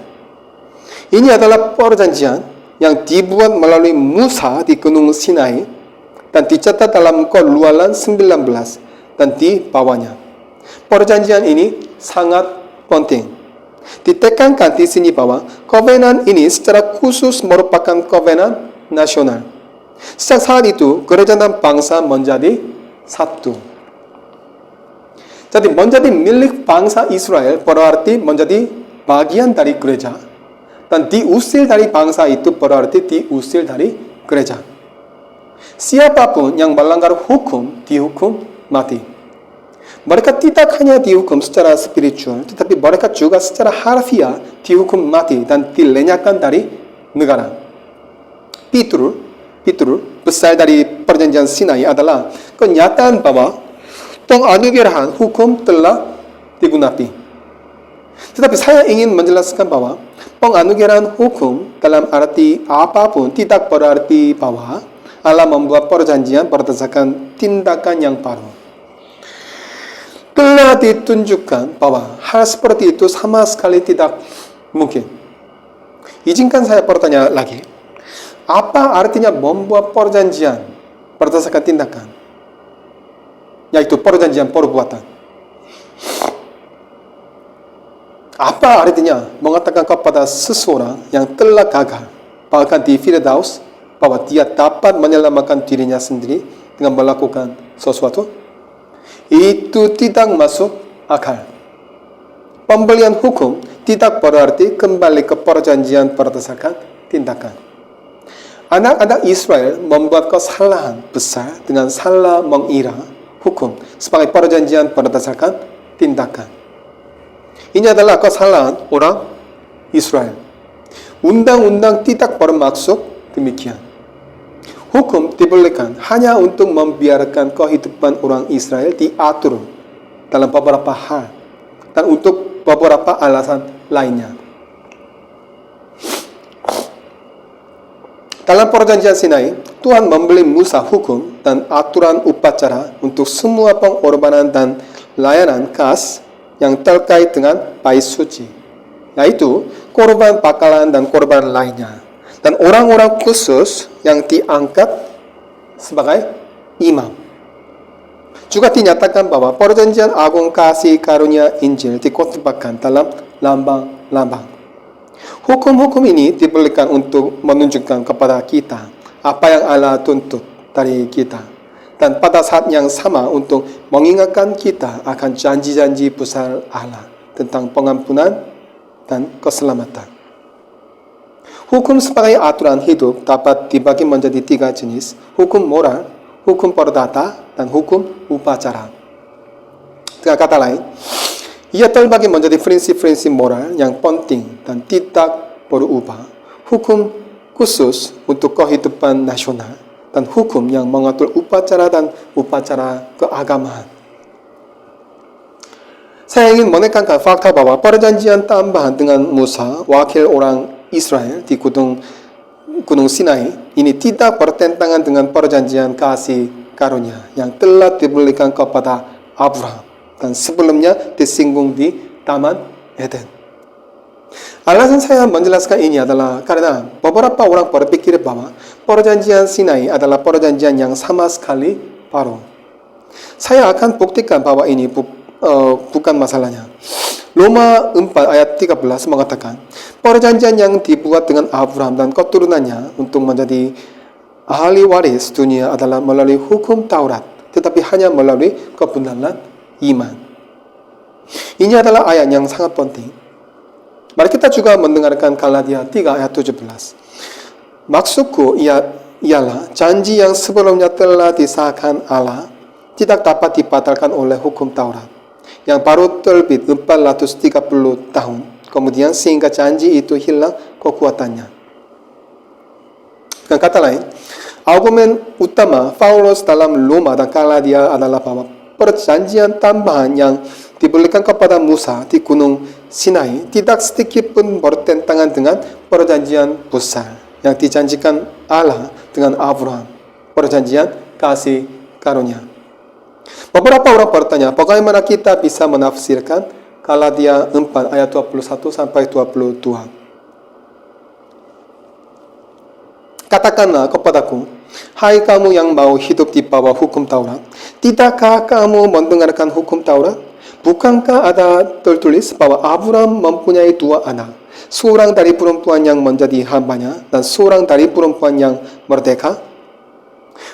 Ini adalah perjanjian yang dibuat melalui Musa di Gunung Sinai dan dicatat dalam Keluaran 19 dan di bawahnya. Perjanjian ini sangat penting. Ditekankan di sini bahwa kovenan ini secara khusus merupakan kovenan nasional. Sejak saat itu, gereja dan bangsa menjadi satu. Jadi menjadi milik bangsa Israel berarti menjadi bagian dari gereja. Dan diusir dari bangsa itu berarti diusir dari gereja. Siapapun yang melanggar hukum dihukum mati. Mereka tidak hanya dihukum secara spiritual, tetapi mereka juga secara harfiah dihukum mati dan dilenyapkan dari negara. Pitur besar dari perjanjian Sinai adalah kenyataan bahwa penganugerahan hukum telah digunakan. Tetapi saya ingin menjelaskan bahwa penganugerahan hukum dalam arti apapun tidak berarti bahwa Allah membuat perjanjian berdasarkan tindakan yang baru. Telah ditunjukkan bahwa hal seperti itu sama sekali tidak mungkin. Izinkan saya bertanya lagi. Apa artinya membuat perjanjian berdasarkan tindakan? Yaitu perjanjian perbuatan. Apa artinya mengatakan kepada seseorang yang telah gagal, bahkan di Firdaus, bahwa dia dapat menyelamatkan dirinya sendiri dengan melakukan sesuatu, itu tidak masuk akal. Pembelian hukum tidak berarti kembali ke perjanjian berdasarkan tindakan. Anak-anak Israel membuat kesalahan besar dengan salah mengira hukum sebagai perjanjian berdasarkan tindakan. Ini adalah kesalahan orang Israel. Undang-undang tidak bermaksud demikian. Hukum diberikan hanya untuk membiarkan kehidupan orang Israel diatur dalam beberapa hal dan untuk beberapa alasan lainnya. Dalam perjanjian Sinai, Tuhan memberi Musa hukum dan aturan upacara untuk semua pengorbanan dan layanan khas yang terkait dengan bait suci, yaitu korban bakalan dan korban lainnya, dan orang-orang khusus yang diangkat sebagai imam. Juga dinyatakan bahwa perjanjian agung kasih karunia Injil dikotbahkan dalam lambang-lambang. Hukum-hukum ini diberikan untuk menunjukkan kepada kita apa yang Allah tuntut dari kita, dan pada saat yang sama untuk mengingatkan kita akan janji-janji besar Allah tentang pengampunan dan keselamatan. Hukum sebagai aturan hidup dapat dibagi menjadi 3 jenis: hukum moral, hukum perdata, dan hukum upacara. Dengan kata lain, ia terbagi menjadi prinsip-prinsip moral yang penting dan tidak berubah, hukum khusus untuk kehidupan nasional, dan hukum yang mengatur upacara dan upacara keagamaan. Saya ingin menekankan fakta bahwa perjanjian tambahan dengan Musa, wakil orang Israel di Gunung Sinai, ini tidak bertentangan dengan perjanjian kasih karunia yang telah diberikan kepada Abraham dan sebelumnya disinggung di Taman Eden. Alasan saya menjelaskan ini adalah karena beberapa orang berpikir bahwa perjanjian Sinai adalah perjanjian yang sama sekali baru. Saya akan buktikan bahwa ini bukan masalahnya. Roma 4 ayat 13 mengatakan, perjanjian yang dibuat dengan Abraham dan keturunannya untuk menjadi ahli waris dunia adalah melalui hukum Taurat, tetapi hanya melalui kebenaran iman. Ini adalah ayat yang sangat penting. Mari kita juga mendengarkan Galatia 3 ayat 17. Maksudku ialah janji yang sebelumnya telah disahkan Allah tidak dapat dibatalkan oleh hukum Taurat yang baru terbit 430 tahun kemudian sehingga janji itu hilang kekuatannya. Dengan kata lain, argumen utama Paulus dalam Roma dan Galatia adalah bahwa perjanjian tambahan yang diberikan kepada Musa di Gunung Sinai tidak sedikit pun bertentangan dengan perjanjian besar yang dijanjikan Allah dengan Abraham, perjanjian kasih karunia. Beberapa orang bertanya, bagaimana kita bisa menafsirkan Galatia 4 ayat 21 sampai 22. Katakanlah kepadaku, hai kamu yang mau hidup di bawah hukum Taurat, tidakkah kamu mendengarkan hukum Taurat? Bukankah ada tertulis bahwa Abraham mempunyai 2 anak, seorang dari perempuan yang menjadi hambanya dan seorang dari perempuan yang merdeka?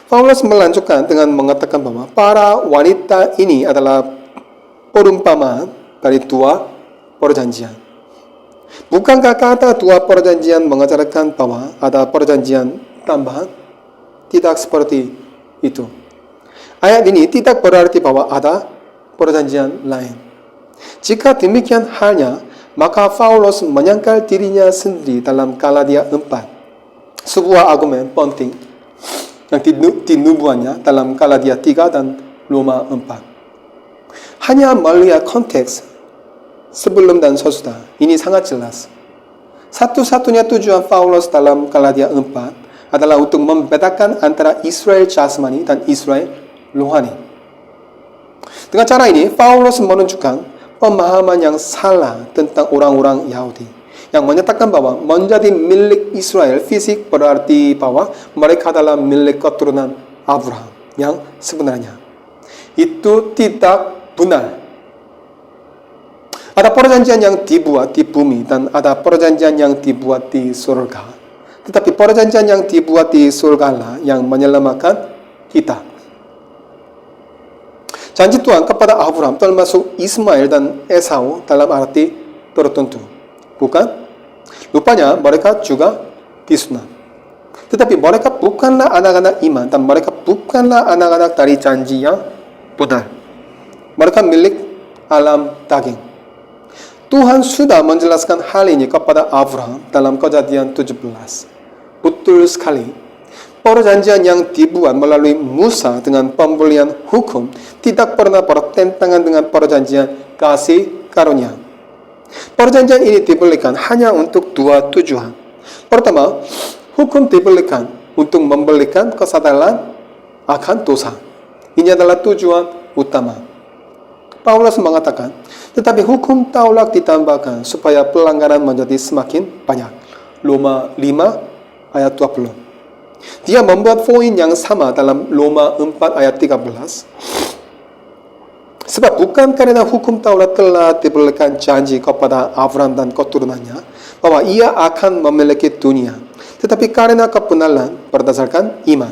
Paulus melanjutkan dengan mengatakan bahwa para wanita ini adalah perumpamaan dari 2 perjanjian. Bukankah kata 2 perjanjian mengajarkan bahwa ada perjanjian tambahan? Tidak seperti itu. Ayat ini tidak berarti bahwa ada perjanjian lain. Jika demikian halnya, maka Paulus menyangkal dirinya sendiri dalam Galatia 4. Sebuah argumen penting yang dinubuatnya dalam Galatia 3 dan Roma 4. Hanya melihat konteks sebelum dan sesudah, ini sangat jelas. Satu-satunya tujuan Paulus dalam Galatia 4 adalah untuk membedakan antara Israel jasmani dan Israel rohani. Dengan cara ini, Paulus menunjukkan pemahaman yang salah tentang orang-orang Yahudi yang menyatakan bahwa menjadi milik Israel fisik berarti bahwa mereka adalah milik keturunan Abraham yang sebenarnya. Itu tidak benar. Ada perjanjian yang dibuat di bumi dan ada perjanjian yang dibuat di surga. Tetapi perjanjian yang dibuat di surga lah yang menyelamatkan kita. Janji Tuhan kepada Abraham termasuk Ismail dan Esau dalam arti tertentu. Bukan? Rupanya mereka juga disunat. Tetapi mereka bukanlah anak-anak iman dan mereka bukanlah anak-anak dari janji yang benar. Mereka milik alam daging. Tuhan sudah menjelaskan hal ini kepada Abraham dalam Kejadian 17. Betul sekali. Perjanjian yang dibuat melalui Musa dengan pemberian hukum tidak pernah bertentangan dengan perjanjian kasih karunia. Perjanjian ini diberikan hanya untuk dua tujuan. Pertama, hukum diberikan untuk memberikan kesadaran akan dosa. Ini adalah tujuan utama. Paulus mengatakan, tetapi hukum Taurat ditambahkan supaya pelanggaran menjadi semakin banyak. Roma 5 ayat 20. Dia membuat poin yang sama dalam Roma 4 ayat 13. Sebab bukan karena hukum Taurat telah diberikan janji kepada Abraham dan keturunannya bahwa ia akan memiliki dunia, tetapi karena kebenaran berdasarkan iman.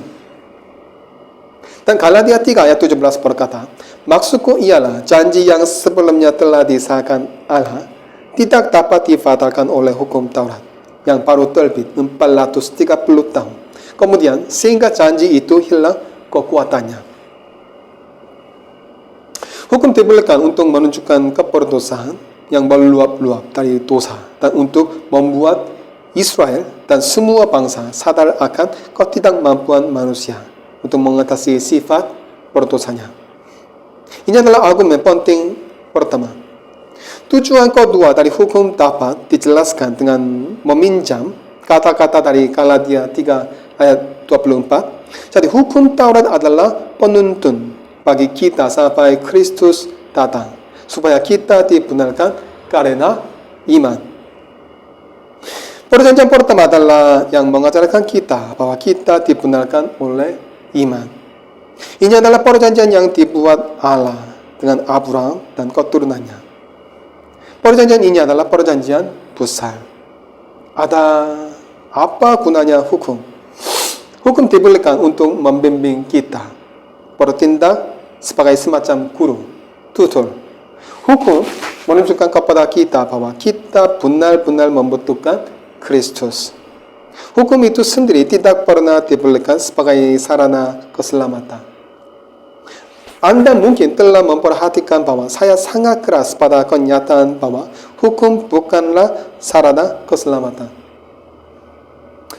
Dan Galatia 3 ayat 17 berkata, maksudku ialah janji yang sebelumnya telah disahkan Allah tidak dapat dibatalkan oleh hukum Taurat yang baru terbit 430 tahun. Kemudian sehingga janji itu hilang kekuatannya. Hukum diberikan untuk menunjukkan keberdosaan yang meluap-luap dari dosa dan untuk membuat Israel dan semua bangsa sadar akan ketidakmampuan manusia untuk mengatasi sifat berdosanya. Ini adalah argumen penting pertama. Tujuan kedua dari hukum dapat dijelaskan dengan meminjam kata-kata dari Galatia 3 ayat 24. Jadi hukum Taurat adalah penuntun bagi kita sampai Kristus datang, supaya kita dibenarkan karena iman. Perjanjian pertama adalah yang mengajarkan kita bahwa kita dibenarkan oleh iman. Ini adalah perjanjian yang dibuat Allah dengan Abraham dan keturunannya. Perjanjian ini adalah perjanjian besar. Ada apa gunanya hukum? Hukum diberikan untuk membimbing kita bertindak sebagai semacam guru, tutor. Hukum menunjukkan kepada kita bahwa kita benar-benar membutuhkan Kristus. Hukum itu sendiri tidak pernah diberikan sebagai sarana keselamatan. Anda mungkin telah memperhatikan bahwa saya sangat keras pada kenyataan bahwa hukum bukanlah sarana keselamatan.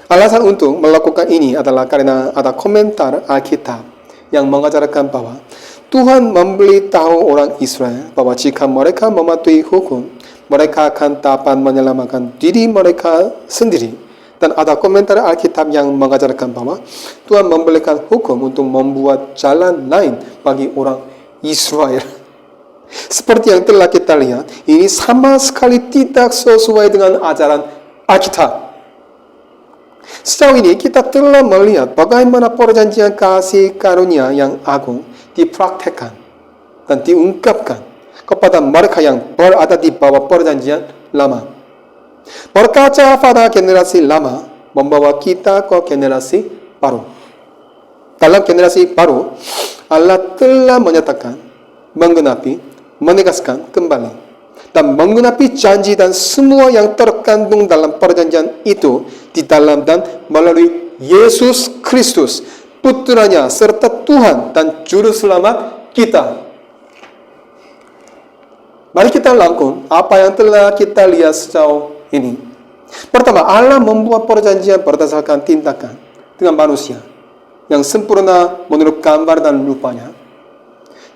Alasan untuk melakukan ini adalah karena ada komentar Alkitab yang mengajarkan bahwa Tuhan memberitahu orang Israel bahwa jika mereka mematuhi hukum, mereka akan dapat menyelamatkan diri mereka sendiri. Dan ada komentar Alkitab yang mengajarkan bahwa Tuhan memberikan hukum untuk membuat jalan lain bagi orang Israel. Seperti yang telah kita lihat, ini sama sekali tidak sesuai dengan ajaran Alkitab. Sejauh ini kita telah melihat bagaimana perjanjian kasih karunia yang agung dipraktekkan dan diungkapkan kepada mereka yang berada di bawah perjanjian lama. Berkaca pada generasi lama membawa kita ke generasi baru. Dalam generasi baru, Allah telah menyatakan, menggenapi, menegaskan kembali dan menggenapi janji dan semua yang terkandung dalam perjanjian itu di dalam dan melalui Yesus Kristus, putranya serta Tuhan dan Juru Selamat kita. Mari kita lakukan apa yang telah kita lihat sejauh ini. Pertama, Allah membuat perjanjian berdasarkan tindakan dengan manusia yang sempurna menurut gambar dan rupanya.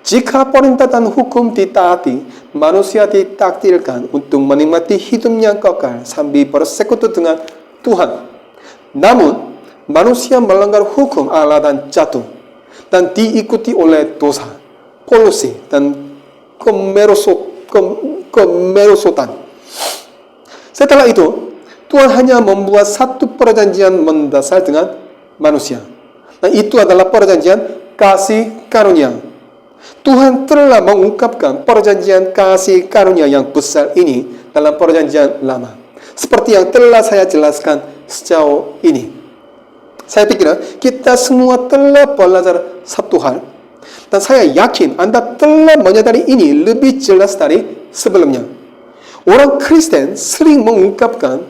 Jika perintah dan hukum ditaati, manusia ditakdirkan untuk menikmati hidup yang kekal sambil bersekutu dengan Tuhan. Namun, manusia melanggar hukum Allah dan jatuh, dan diikuti oleh dosa, polusi, dan kemerosotan. Setelah itu, Tuhan hanya membuat satu perjanjian mendasar dengan manusia. Dan itu adalah perjanjian kasih karunia. Tuhan telah mengungkapkan perjanjian kasih karunia yang besar ini dalam perjanjian lama. Seperti yang telah saya jelaskan sejauh ini. Saya pikir kita semua telah belajar satu hal, Dan saya yakin Anda telah menyadari ini lebih jelas dari sebelumnya. Orang Kristen sering mengungkapkan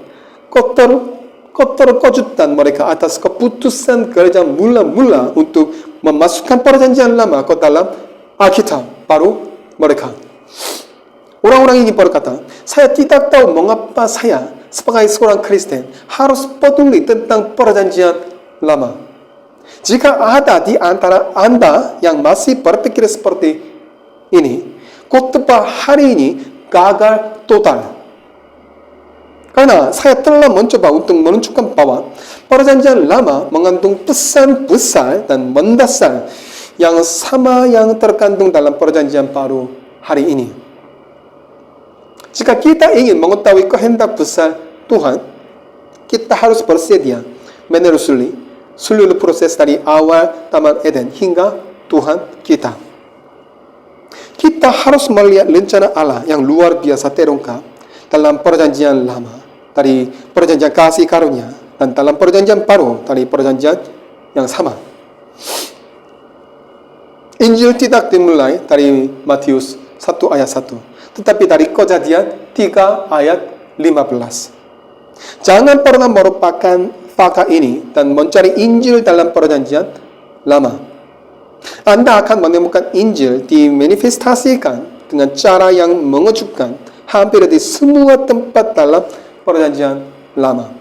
kotor kejutan mereka atas keputusan gereja mula-mula untuk memasukkan perjanjian lama ke dalam Alkitab. Baru mereka. Orang-orang ini berkata, saya tidak tahu mengapa saya sebagai seorang Kristen harus peduli tentang perjanjian lama. Jika ada di antara Anda yang masih berpikir seperti ini, khotbah hari ini gagal total. Karena saya telah mencoba untuk menunjukkan bahwa perjanjian lama mengandung pesan besar dan mendasar yang sama yang terkandung dalam perjanjian baru hari ini. Jika kita ingin mengetahui kehendak besar Tuhan, kita harus bersedia menelusuri seluruh proses dari awal Taman Eden hingga Tuhan kita. Kita harus melihat rencana Allah yang luar biasa terungkap dalam perjanjian lama, dari perjanjian kasih karunia, dan dalam perjanjian baru dari perjanjian yang sama. Injil tidak dimulai dari Matius 1 ayat 1, tetapi dari Kejadian 3 ayat 15. Jangan pernah merupakan fakta ini dan mencari Injil dalam perjanjian lama. Anda akan menemukan Injil dimanifestasikan dengan cara yang mengejutkan hampir di semua tempat dalam perjanjian lama.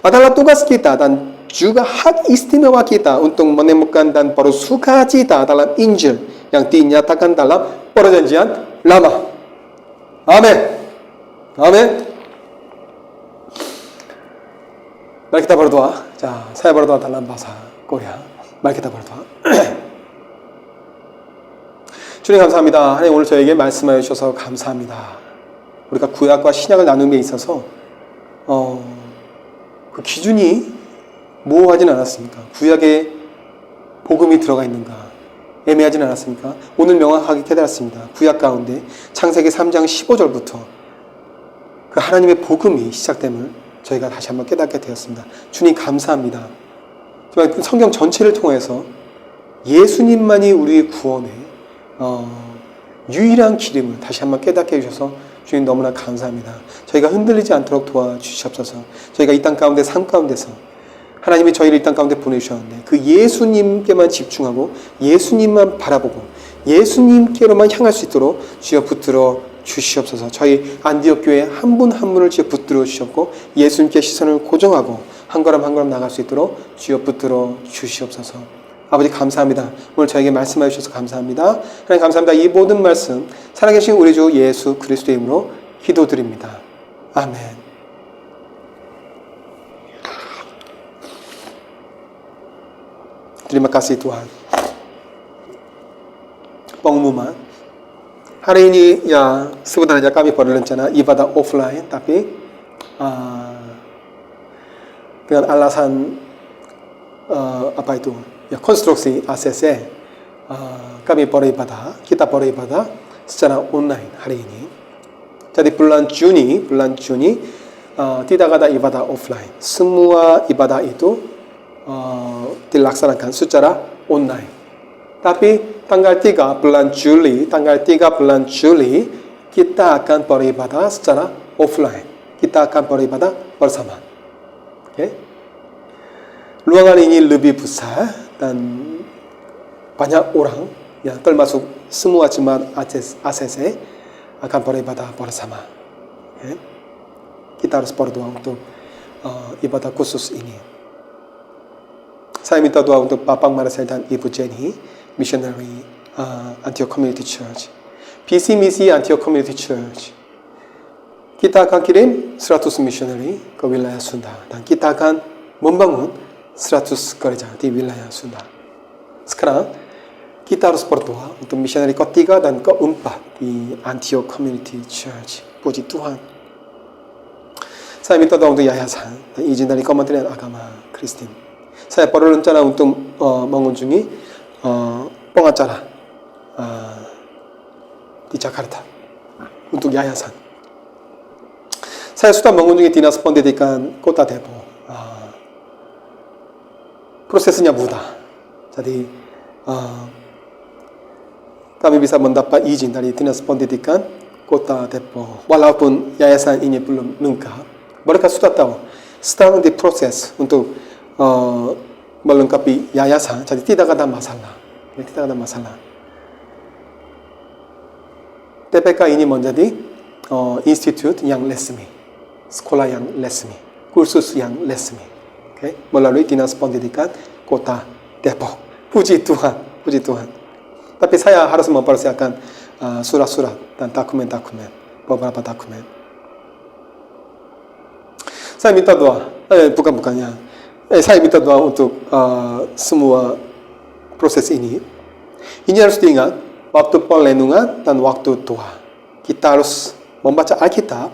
Adalah tugas kita dan juga hak istimewa kita untuk menemukan dan bersukacita dalam Injil yang dinyatakan dalam perjanjian lama. Amin. Amin. Mari kita berdoa. 자, saya berdoa dalam bahasa Korea. Mari kita berdoa. 주님 감사합니다. 하나님 오늘 저에게 말씀하여 주셔서 감사합니다. 우리가 구약과 신약을 나눔에 있어서 그 기준이 모호하진 않았습니까? 구약에 복음이 들어가 있는가 애매하진 않았습니까? 오늘 명확하게 깨달았습니다. 구약 가운데 창세기 3장 15절부터 그 하나님의 복음이 시작됨을 저희가 다시 한번 깨닫게 되었습니다. 주님 감사합니다. 정말 성경 전체를 통해서 예수님만이 우리의 구원의 유일한 길임을 다시 한번 깨닫게 해주셔서 주님 너무나 감사합니다. 저희가 흔들리지 않도록 도와주시옵소서. 저희가 이 땅 가운데 삶 가운데서 하나님이 저희를 이 땅 가운데 보내주셨는데 그 예수님께만 집중하고 예수님만 바라보고 예수님께로만 향할 수 있도록 주여 붙들어 주시옵소서. 저희 안디옥 교회 한 분 한 분을 주여 붙들어 주셨고 예수님께 시선을 고정하고 한 걸음 한 걸음 나갈 수 있도록 주여 붙들어 주시옵소서. 아버지 감사합니다. 오늘 저에게 말씀해 주셔서 감사합니다. 하나님 감사합니다. 이 모든 말씀 살아계신 우리 주 예수 그리스도의 이름으로 기도드립니다. 아멘. Terima kasih Tuhan. Pengumuman. Hari ini ya sebenarnya kami berencana ibadah offline, tapi dengan alasan ya konstruksi ACC kami beribadah, kita beribadah secara online hari ini. Jadi bulan Juni tidak ada ibadah offline. Semua ibadah itu dilaksanakan secara online. Tapi tanggal 3 bulan Juli kita akan beribadah secara offline. Kita akan beribadah bersama. Okay? Ruangan ini lebih besar dan banyak orang, ya termasuk semua jemaat ACC akan beribadah bersama. Okay? Kita harus berdoa untuk ibadah khusus ini. Saya minta doa untuk Bapak Marcel dan Ibu Jenny, missionary Antioch Community Church, visi misi Antioch Community Church. Kita akan kirim 100 missionary ke wilayah Sunda dan kita akan membangun 100 gereja di wilayah Sunda. Sekarang kita harus berdoa untuk missionary ketiga dan keempat di Antioch Community Church. Puji Tuhan. Saya minta doa untuk yayasan dan izin dari Kementerian Agama Kristen. Saya berencana untuk mengunjungi pengacara di Jakarta untuk yayasan. Saya sudah mengunjungi Dinas Pendidikan Kota Depok. Prosesnya mudah. Jadi kami bisa mendapat izin dari Dinas Pendidikan Kota Depok. Walaupun yayasan ini belum lengkap, mereka sudah tahu sedang diproses untuk melengkapi yayasan, jadi tidak ada masalah. Tidak ada masalah. TPK ini menjadi institut yang resmi, sekolah yang resmi, kursus yang resmi, melalui Dinas Pendidikan Kota Depok. Puji Tuhan, puji Tuhan. Tapi saya harus mempersiapkan surat-surat dan dokumen-dokumen, beberapa dokumen. Saya minta doa, bukannya. Saya minta doa untuk semua proses ini. Ini harus diingat, waktu perenungan dan waktu doa. Kita harus membaca Alkitab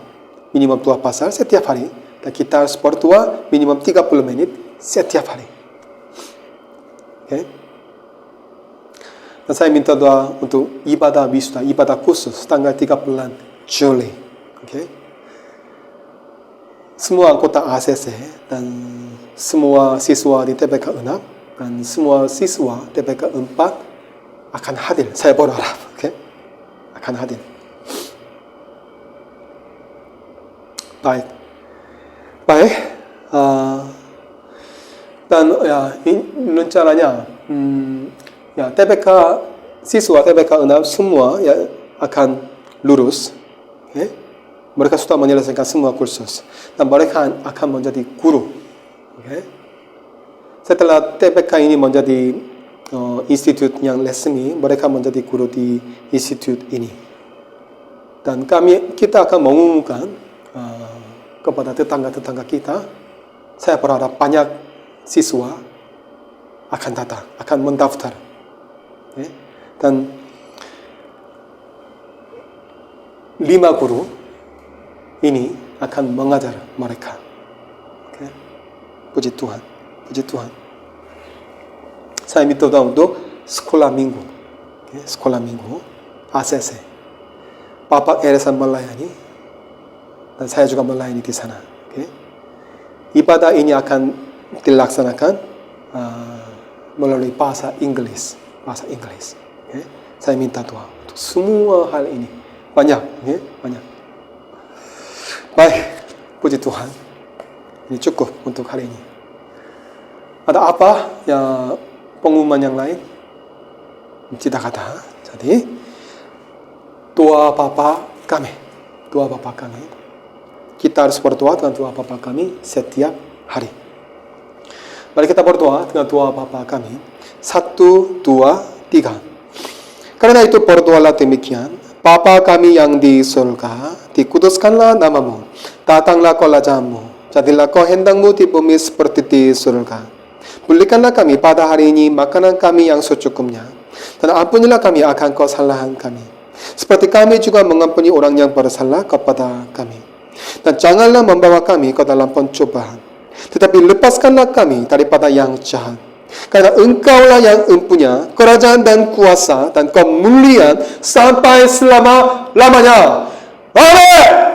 minimum 2 pasal setiap hari, dan kita harus berdoa minimum 30 menit setiap hari. Dan saya minta doa untuk ibadah wisuda, ibadah khusus tanggal 3 Juli. Semua anggota ACC dan semua siswa di TPK 6 dan semua siswa TPK 4 akan hadir. Saya berharap, akan hadir. Baik. Dan rencananya TPK siswa TPK 6 semua akan lulus. Mereka sudah menyelesaikan semua kursus dan mereka akan menjadi guru. Setelah TPK ini menjadi institut yang resmi, mereka menjadi guru di institut ini. Dan kita akan mengumumkan kepada tetangga-tetangga kita. Saya berharap banyak siswa akan datang, akan mendaftar. Dan 5 guru ini akan mengajar mereka. Puji Tuhan, puji Tuhan. Saya minta doa untuk sekolah minggu, sekolah minggu ACC. Bapak Elsa melayani dan saya juga melayani di sana. Ibadah ini akan dilaksanakan melalui bahasa Inggris. Saya minta doa untuk semua hal ini. Banyak. Baik, puji Tuhan. Ini cukup untuk hari ini. Ada apa pengumuman yang lain? Tidak ada. Jadi, doa Bapa kami. Kita harus berdoa dengan doa Bapa kami setiap hari. Mari kita berdoa dengan doa Bapa kami. 1, 2, 3. Karena itu berdoalah demikian. Bapa kami yang di surga, dikuduskanlah namamu. Datanglah kerajaanmu. Jadilah kehendakmu di bumi seperti di surga. Berikanlah kami pada hari ini makanan kami yang secukupnya. Dan ampunilah kami akan kesalahan kami, seperti kami juga mengampuni orang yang bersalah kepada kami. Dan janganlah membawa kami ke dalam pencobaan, tetapi lepaskanlah kami daripada yang jahat. Karena Engkaulah yang mempunyai kerajaan dan kuasa dan kemuliaan sampai selama-lamanya. Amin.